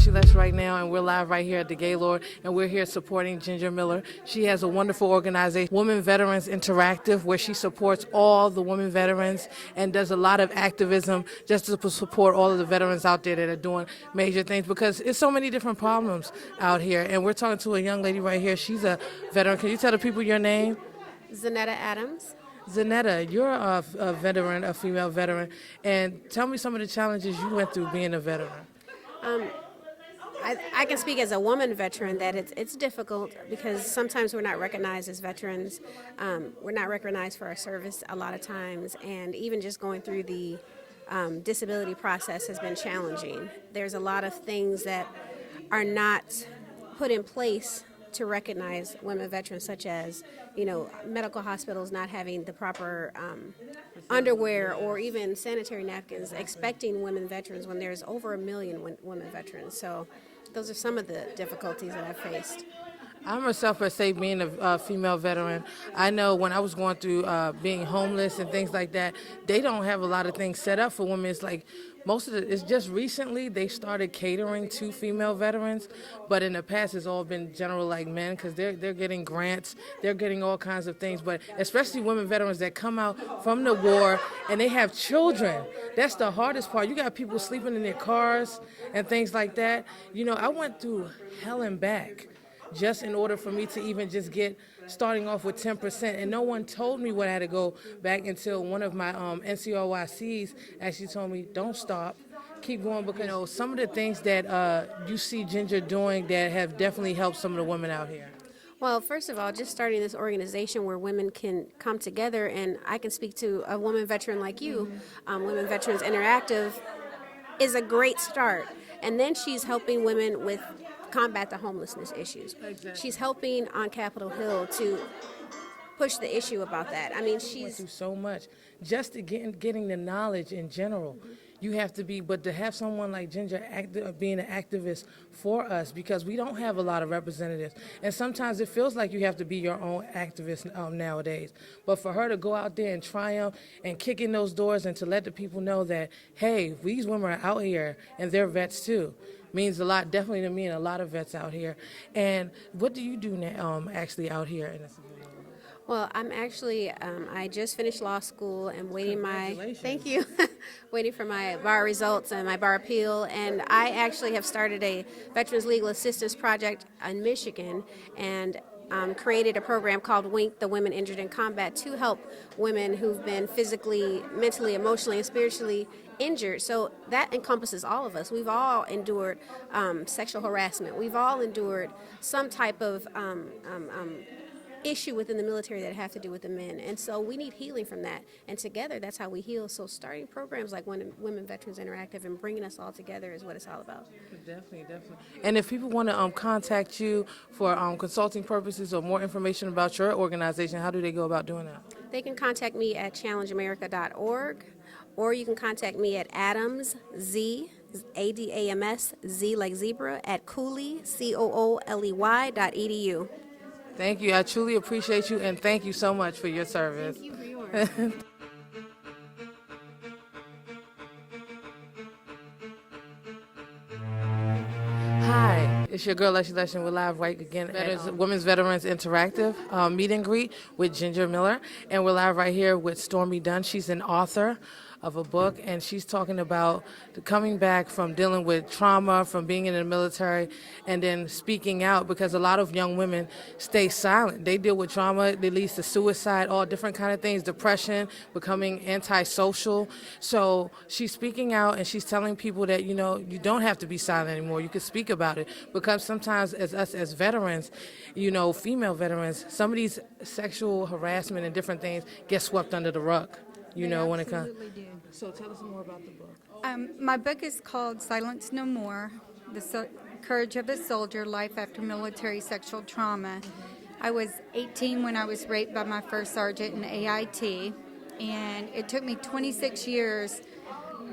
Leslie Lesh right now, and we're live right here at the Gaylord, and we're here supporting Ginger Miller. She has a wonderful organization, Women Veterans Interactive, where she supports all the women veterans and does a lot of activism just to support all of the veterans out there that are doing major things, because it's so many different problems out here. And we're talking to a young lady right here. She's a veteran. Can you tell the people your name? Zanetta Adams. Zanetta, you're a veteran, a female veteran, and tell me some of the challenges you went through being a veteran. I can speak as a woman veteran that it's difficult because sometimes we're not recognized as veterans. We're not recognized for our service a lot of times, and even just going through the disability process has been challenging. There's a lot of things that are not put in place to recognize women veterans, such as, medical hospitals not having the proper underwear or even sanitary napkins, expecting women veterans when there's over 1 million women veterans. So those are some of the difficulties that I've faced. I myself, per se, being a female veteran, I know when I was going through being homeless and things like that, they don't have a lot of things set up for women. It's like it's just recently they started catering to female veterans, but in the past it's all been general like men, because they're getting grants, they're getting all kinds of things, but especially women veterans that come out from the war and they have children. That's the hardest part. You got people sleeping in their cars and things like that. I went through hell and back just in order for me to even just get starting off with 10%. And no one told me what I had to go back until one of my NCOYCs actually told me, don't stop, keep going, because some of the things that you see Ginger doing that have definitely helped some of the women out here. Well, first of all, just starting this organization where women can come together, and I can speak to a woman veteran like you, Women Veterans Interactive, is a great start. And then she's helping women with combat the homelessness issues. Exactly. She's helping on Capitol Hill to push the issue about that. I mean, She went through so much just to getting the knowledge in general. You have to be, but to have someone like Ginger being an activist for us, because we don't have a lot of representatives, and sometimes it feels like you have to be your own activist nowadays. But for her to go out there and triumph and kick in those doors and to let the people know that, hey, these women are out here and they're vets too, means a lot, definitely to me and a lot of vets out here. And what do you do now, actually out here in the civilian world? Well, I'm actually, I just finished law school and waiting thank you, waiting for my bar results and my bar appeal. And I actually have started a Veterans Legal Assistance Project in Michigan, and created a program called WINK, the Women Injured in Combat, to help women who've been physically, mentally, emotionally, and spiritually injured. So that encompasses all of us. We've all endured sexual harassment. We've all endured some type of issue within the military that have to do with the men. And so we need healing from that. And together, that's how we heal. So starting programs like Women Veterans Interactive and bringing us all together is what it's all about. Definitely. And if people want to contact you for consulting purposes or more information about your organization, how do they go about doing that? They can contact me at challengeamerica.org, or you can contact me at Adams, Z, ADAMS, Z like zebra, at Cooley, COOLEY.edu. Thank you. I truly appreciate you, and thank you so much for your service. Thank you for yours. Hi, it's your girl Leslie Lesh, and we're live right again at Women's Veterans Interactive meet and greet with Ginger Miller, and we're live right here with Stormy Dunn. She's an author of a book, and she's talking about coming back from dealing with trauma, from being in the military, and then speaking out, because a lot of young women stay silent. They deal with trauma that leads to suicide, all different kind of things, depression, becoming antisocial. So she's speaking out, and she's telling people that, you don't have to be silent anymore. You can speak about it, because sometimes as us as veterans, female veterans, some of these sexual harassment and different things get swept under the rug. When it comes. Do. So tell us more about the book. My book is called Silence No More, The Courage of a Soldier, Life After Military Sexual Trauma. I was 18 when I was raped by my first sergeant in AIT, and it took me 26 years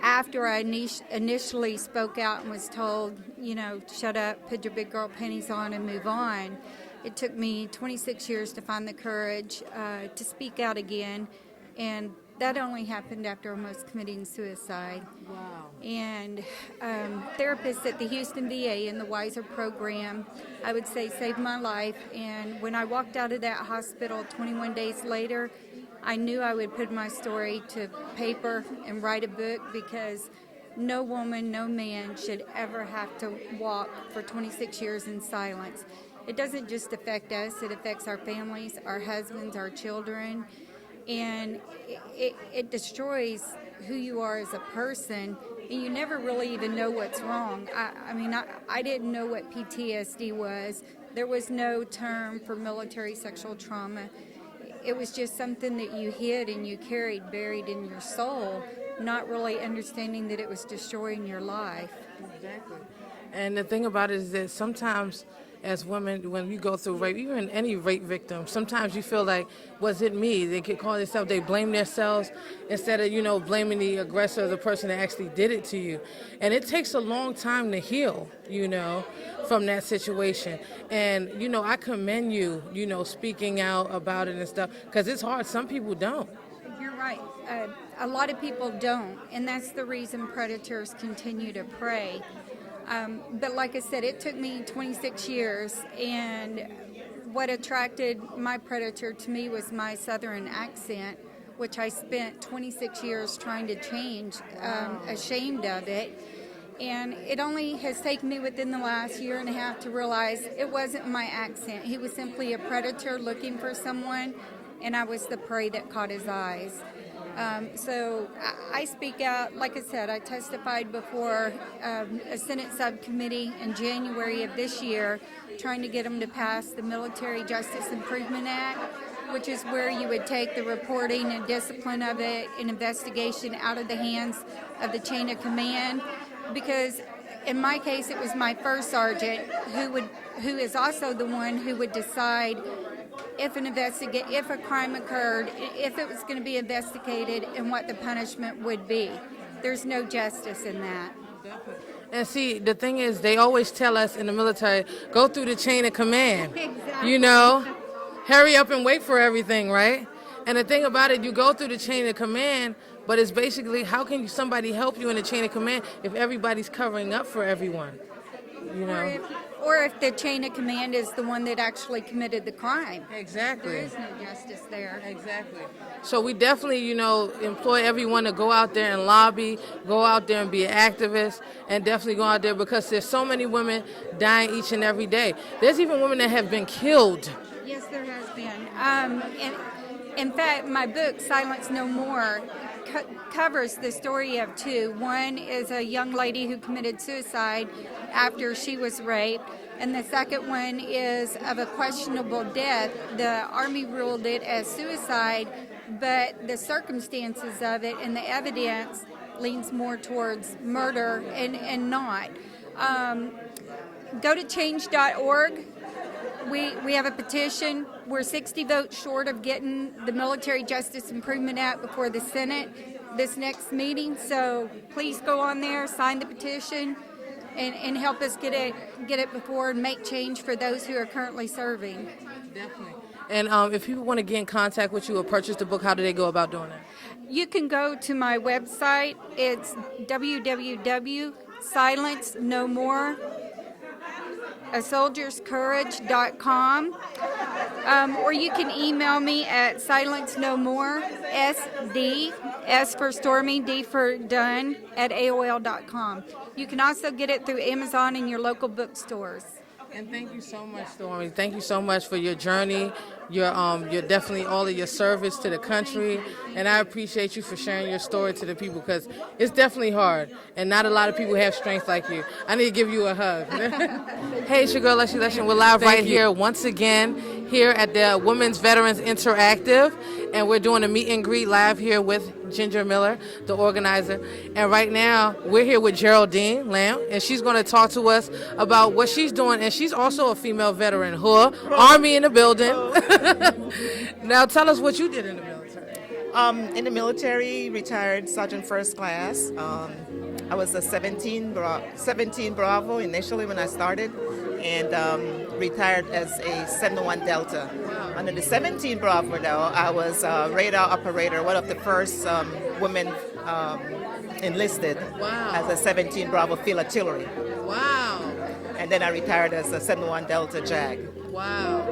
after I initially spoke out and was told, shut up, put your big girl panties on and move on. It took me 26 years to find the courage to speak out again and that only happened after almost committing suicide. Wow. And therapists at the Houston VA in the Wiser program, I would say, saved my life. And when I walked out of that hospital 21 days later, I knew I would put my story to paper and write a book, because no woman, no man should ever have to walk for 26 years in silence. It doesn't just affect us, it affects our families, our husbands, our children, and it destroys who you are as a person, and you never really even know what's wrong. I didn't know what PTSD was. There was no term for military sexual trauma. It was just something that you hid and you carried buried in your soul, not really understanding that it was destroying your life. Exactly. And the thing about it is that sometimes as women, when we go through rape, even any rape victim, sometimes you feel like, was it me? They could call themselves, they blame themselves instead of, blaming the aggressor or the person that actually did it to you. And it takes a long time to heal, from that situation. And, I commend you, speaking out about it and stuff, because it's hard. Some people don't. You're right. A lot of people don't, and that's the reason predators continue to prey. But like I said, it took me 26 years, and what attracted my predator to me was my southern accent, which I spent 26 years trying to change, ashamed of it. And it only has taken me within the last year and a half to realize it wasn't my accent. He was simply a predator looking for someone, and I was the prey that caught his eyes. So I speak out. Like I said, I testified before a Senate subcommittee in January of this year, trying to get them to pass the Military Justice Improvement Act, which is where you would take the reporting and discipline of it, and investigation out of the hands of the chain of command. Because in my case, it was my first sergeant who is also the one who would decide if a crime occurred, if it was going to be investigated, and what the punishment would be. There's no justice in that. And see, the thing is, they always tell us in the military, go through the chain of command. Exactly. Hurry up and wait for everything, right? And the thing about it, you go through the chain of command, but it's basically, how can somebody help you in the chain of command if everybody's covering up for everyone? Or if the chain of command is the one that actually committed the crime. Exactly. There is no justice there. Exactly. So we definitely, employ everyone to go out there and lobby, go out there and be an activist, and definitely go out there, because there's so many women dying each and every day. There's even women that have been killed. Yes, there has been. In fact, my book, Silence No More, covers the story of two. One is a young lady who committed suicide after she was raped, and the second one is of a questionable death. The Army ruled it as suicide, but the circumstances of it and the evidence leans more towards murder and not. Go to change.org. We have a petition. We're 60 votes short of getting the Military Justice Improvement Act before the Senate this next meeting. So please go on there, sign the petition, and help us get it before and make change for those who are currently serving. Definitely. And if people want to get in contact with you or purchase the book, how do they go about doing that? You can go to my website. It's www.silencenomore asoldierscourage.com, or you can email me at silencenomore.sd, S for Stormy, D for Done, at AOL.com. You can also get it through Amazon and your local bookstores. And thank you so much, Stormy. Thank you so much for your journey. You're definitely all of your service to the country, and I appreciate you for sharing your story to the people, because it's definitely hard, and not a lot of people have strength like you. I need to give you a hug. Hey, it's your girl Leslie Leshin. We're live here once again here at the Women's Veterans Interactive, and we're doing a meet and greet live here with Ginger Miller, the organizer. And right now, we're here with Geraldine Lamb, and she's going to talk to us about what she's doing. And she's also a female veteran, Army in the building. Now, tell us what you did in the military. In the military, retired Sergeant First Class. I was a 17 Bravo initially when I started, and retired as a 71 Delta. Wow. Under the 17 Bravo, though, I was a radar operator, one of the first women enlisted as a 17 Bravo Field Artillery. Wow. And then I retired as a 71 Delta JAG. Wow.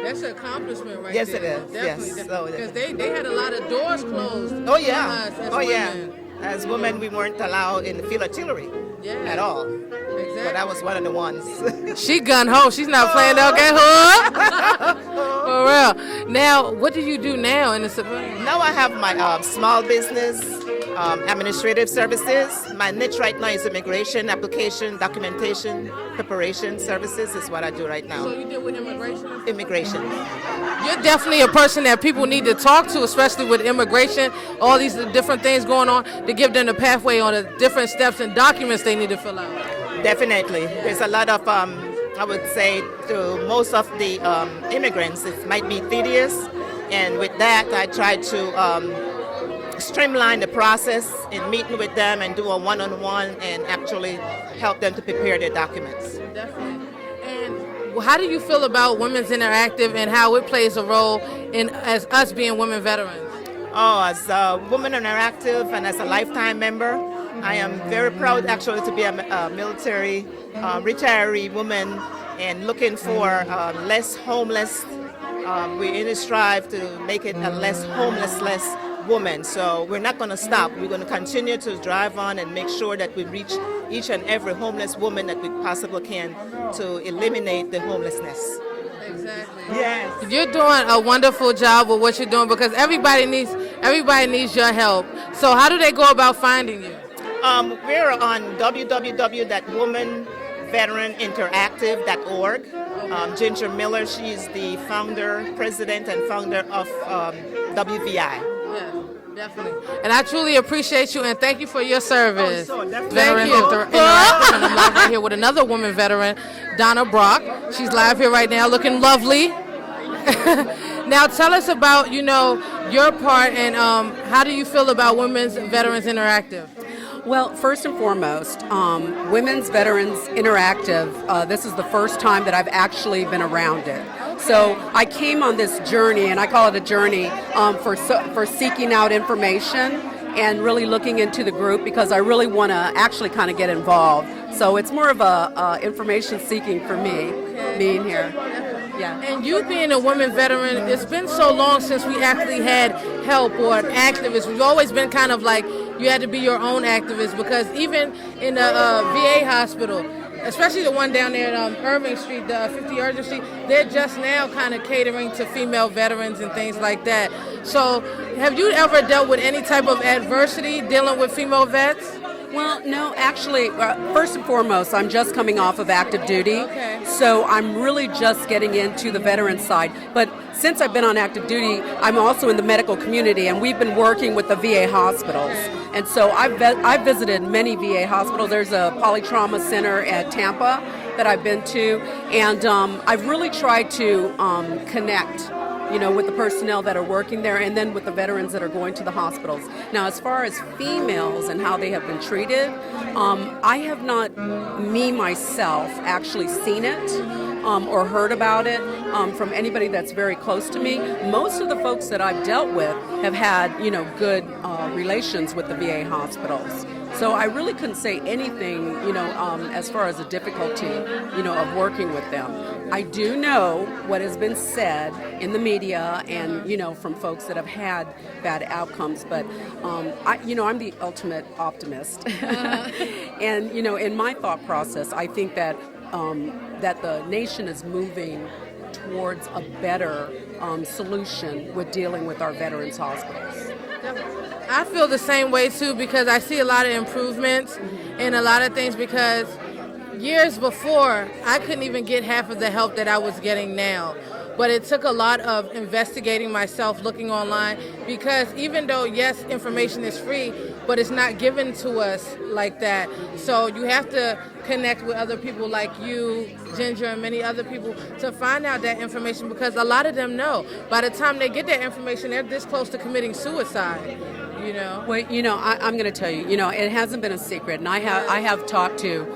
That's an accomplishment right Yes, there. it is. Definitely. Yes. So Because they had a lot of doors closed. Oh, yeah. On us as Oh, yeah. women. As women, we weren't allowed in the Field Artillery at all. Exactly. But I was one of the ones. She gun ho. She's not playing okay, hood. For real. Now, what do you do now in the civilian? Now I have my small business, administrative services. My niche right now is immigration, application, documentation, preparation services is what I do right So now. you deal with immigration? Immigration. You're definitely a person that people need to talk to, especially with immigration, all these different things going on, to give them the pathway on the different steps and documents they need to fill out. Definitely. There's a lot of, I would say, to most of the immigrants, it might be tedious. And with that, I try to streamline the process in meeting with them and do a one-on-one and actually help them to prepare their documents. Definitely. And how do you feel about Women's Interactive and how it plays a role in as us being women veterans? Oh, as a Women Interactive and as a lifetime member, I am very proud actually to be a military retiree woman and looking for less homeless. We really strive to make it a less homeless woman. So we're not going to stop. We're going to continue to drive on and make sure that we reach each and every homeless woman that we possibly can to eliminate the homelessness. Exactly. Yes. You're doing a wonderful job with what you're doing because everybody needs your help. So how do they go about finding you? We're on www.womenveteraninteractive.org. Ginger Miller, she's the president and founder of WVI. Yeah, definitely. And I truly appreciate you and thank you for your service. Oh, so definitely. Veteran Thank you. Interactive. And I'm live right here with another woman veteran, Donna Brock. She's live here right now looking lovely. Now tell us about, your part and how do you feel about Women's Veterans Interactive? Well, first and foremost, Women's Veterans Interactive, this is the first time that I've actually been around it. So I came on this journey, and I call it a journey, for seeking out information and really looking into the group because I really want to actually kind of get involved. So it's more of a information seeking for me, being here. Yeah. And you being a woman veteran, it's been so long since we actually had help or activists. We've always been kind of like you had to be your own activist because even in the VA hospital, especially the one down there at Irving Street, the 50 Irving Street, they're just now kind of catering to female veterans and things like that. So have you ever dealt with any type of adversity dealing with female vets? Well, no, actually, first and foremost, I'm just coming off of active duty, so I'm really just getting into the veteran side. But since I've been on active duty, I'm also in the medical community, and we've been working with the VA hospitals. And so I've visited many VA hospitals. There's a polytrauma center at Tampa that I've been to, and I've really tried to connect with the personnel that are working there and then with the veterans that are going to the hospitals. Now, as far as females and how they have been treated, I have not, myself, actually seen it or heard about it from anybody that's very close to me. Most of the folks that I've dealt with have had, good relations with the VA hospitals. So I really couldn't say anything, as far as the difficulty, of working with them. I do know what has been said in the media and, from folks that have had bad outcomes, but, I'm the ultimate optimist. And, in my thought process, I think that that the nation is moving towards a better solution with dealing with our veterans hospitals. I feel the same way too because I see a lot of improvements in a lot of things because years before I couldn't even get half of the help that I was getting now. But it took a lot of investigating myself, looking online, because even though, yes, information is free, but it's not given to us like that. So you have to connect with other people like you, Ginger, and many other people to find out that information because a lot of them know. By the time they get that information, they're this close to committing suicide, Well, I'm going to tell you, it hasn't been a secret, and I have talked to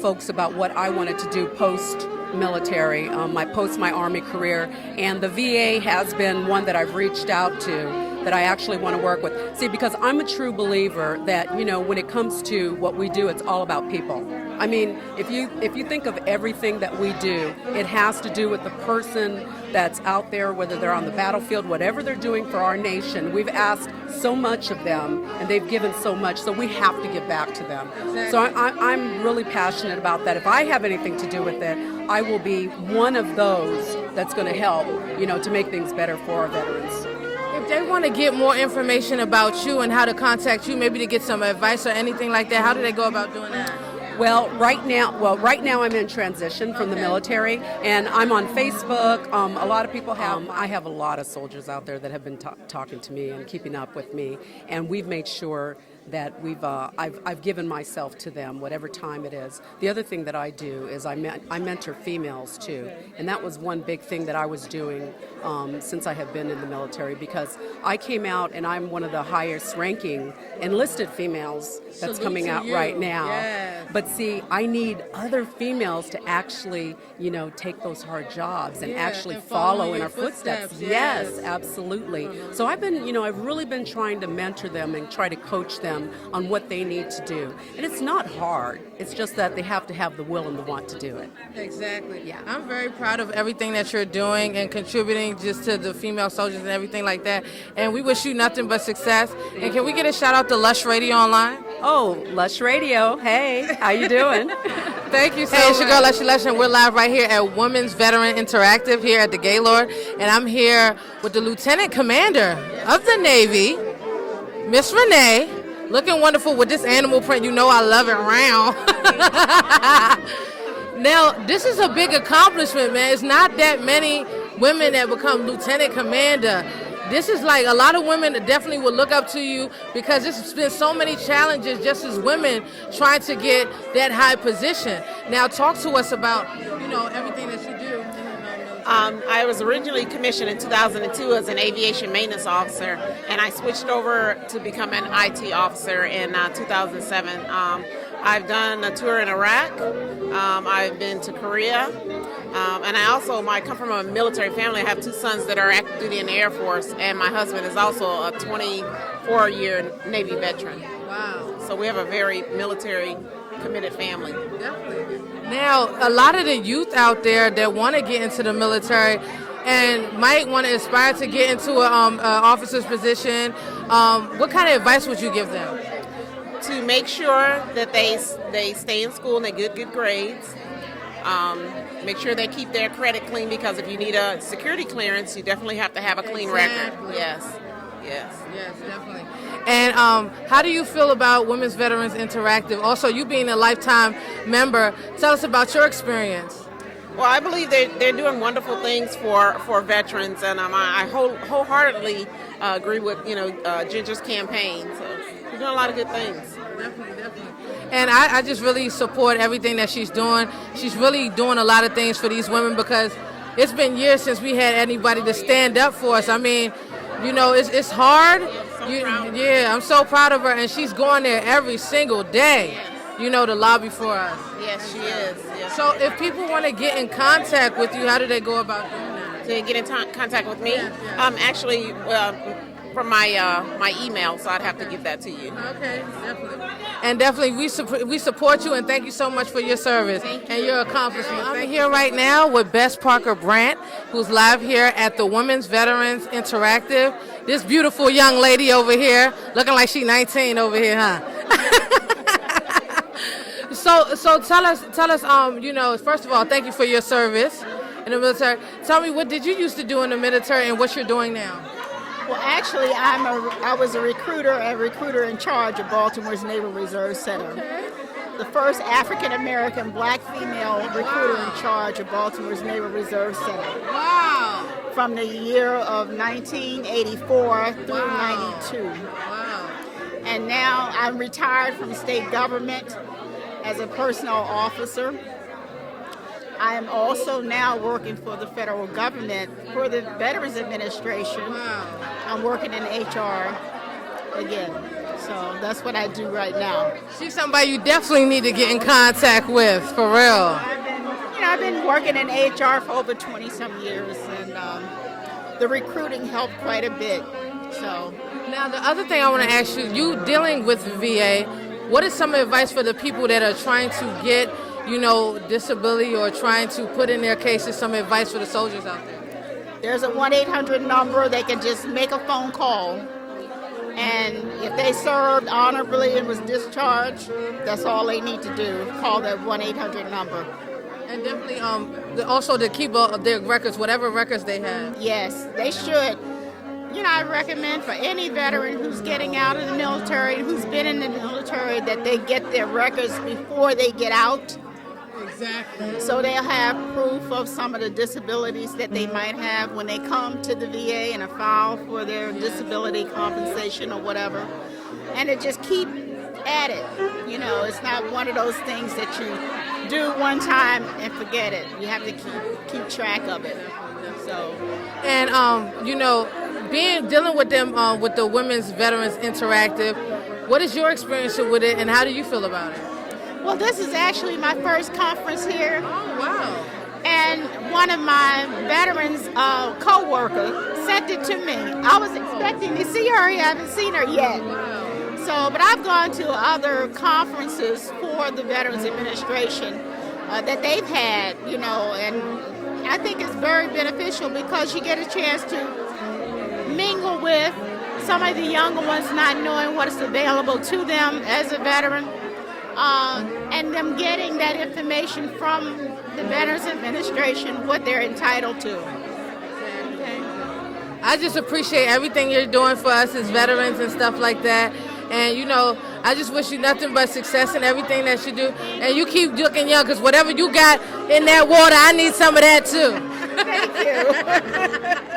folks about what I wanted to do post-military, my Army career, and the VA has been one that I've reached out to that I actually want to work with. See, because I'm a true believer that, when it comes to what we do, it's all about people. I mean, if you think of everything that we do, it has to do with the person that's out there, whether they're on the battlefield, whatever they're doing for our nation. We've asked so much of them, and they've given so much, so we have to give back to them. Exactly. So I'm really passionate about that. If I have anything to do with it, I will be one of those that's going to help, to make things better for our veterans. If they want to get more information about you and how to contact you, maybe to get some advice or anything like that, how do they go about doing that? Well, right now I'm in transition from the military, and I'm on Facebook. A lot of people have. I have a lot of soldiers out there that have been talking to me and keeping up with me, and we've made sure that I've given myself to them, whatever time it is. The other thing that I do is I mentor females too, and that was one big thing that I was doing since I have been in the military, because I came out and I'm one of the highest ranking enlisted females that's coming out right now. Yes. But see, I need other females to actually, take those hard jobs and actually and follow in your our footsteps. Yes, Absolutely. So I've really been trying to mentor them and try to coach them on what they need to do. And it's not hard. It's just that they have to have the will and the want to do it. Exactly. Yeah. I'm very proud of everything that you're doing and contributing just to the female soldiers and everything like that. And we wish you nothing but success. And can we get a shout out to Lush Radio Online? Oh, Lush Radio. Hey, how you doing? Thank you so much. It's your girl, Lushy Lush, and we're live right here at Women's Veteran Interactive here at the Gaylord. And I'm here with the Lieutenant Commander of the Navy, Miss Renee. Looking wonderful with this animal print. I love it round. Now, this is a big accomplishment, man. It's not that many women that become lieutenant commander. This is like a lot of women that definitely would look up to you, because there's been so many challenges just as women trying to get that high position. Now, talk to us about, everything that you do. I was originally commissioned in 2002 as an aviation maintenance officer, and I switched over to become an IT officer in 2007. I've done a tour in Iraq. I've been to Korea. And I come from a military family. I have two sons that are active duty in the Air Force, and my husband is also a 24-year Navy veteran. Wow. So we have a very military committed family. Definitely. Now, a lot of the youth out there that want to get into the military and might want to aspire to get into an officer's position, what kind of advice would you give them? To make sure that they stay in school and they get good grades. Make sure they keep their credit clean, because if you need a security clearance, you definitely have to have a clean record. Yes, definitely. And how do you feel about Women's Veterans Interactive? Also, you being a lifetime member, tell us about your experience. Well, I believe they're doing wonderful things for veterans, and I wholeheartedly agree with Ginger's campaign. So they're doing a lot of good things. Definitely. And I just really support everything that she's doing. She's really doing a lot of things for these women, because it's been years since we had anybody to stand up for us. I mean, it's hard. I'm so proud of her, and she's going there every single day, to lobby for us. Yes, she is. Yes. So if people want to get in contact with you, how do they go about doing that? To get in contact with me? Yeah. Actually, from my email, so I'd have to give that to you. Okay, definitely. And definitely, we support you, and thank you so much for your service and your accomplishments. I'm here right now with Bess Parker Brandt, who's live here at the Women's Veterans Interactive. This beautiful young lady over here, looking like she's 19 over here, huh? So tell us, first of all, thank you for your service in the military. Tell me, what did you used to do in the military, and what you're doing now? Well, actually, I was a recruiter in charge of Baltimore's Naval Reserve Center. Okay. The first African-American black female recruiter in charge of Baltimore's Naval Reserve Center. Wow. From the year of 1984 through 92. Wow. And now I'm retired from state government as a personnel officer. I am also now working for the federal government, for the Veterans Administration. Wow. I'm working in HR again. So that's what I do right now. She's somebody you definitely need to get in contact with, for real. I've been working in HR for over 20 some years, and the recruiting helped quite a bit. So Now, the other thing I want to ask you, you dealing with VA, what is some advice for the people that are trying to get, disability or trying to put in their cases, some advice for the soldiers out there? there's a 1-800 number. They can just make a phone call. And if they served honorably and was discharged, that's all they need to do. Call that 1-800 number. And definitely also to keep their records, whatever records they have. Yes, they should. I recommend for any veteran who's getting out of the military, who's been in the military, that they get their records before they get out. Exactly. So they'll have proof of some of the disabilities that they might have when they come to the VA and file for their disability compensation or whatever. And to just keep at it. It's not one of those things that you do one time and forget it. You have to keep track of it. So. And dealing with them with the Women's Veterans Interactive, what is your experience with it, and how do you feel about it? Well, this is actually my first conference here. Oh, wow. And one of my veterans co-workers sent it to me. I was expecting to see her. I haven't seen her yet. So, but I've gone to other conferences for the Veterans Administration that they've had, and I think it's very beneficial because you get a chance to mingle with some of the younger ones not knowing what is available to them as a veteran, and them getting that information from the Veterans Administration, what they're entitled to. Okay. I just appreciate everything you're doing for us as veterans and stuff like that. And, I just wish you nothing but success in everything that you do. And you keep looking young, because whatever you got in that water, I need some of that too. Thank you.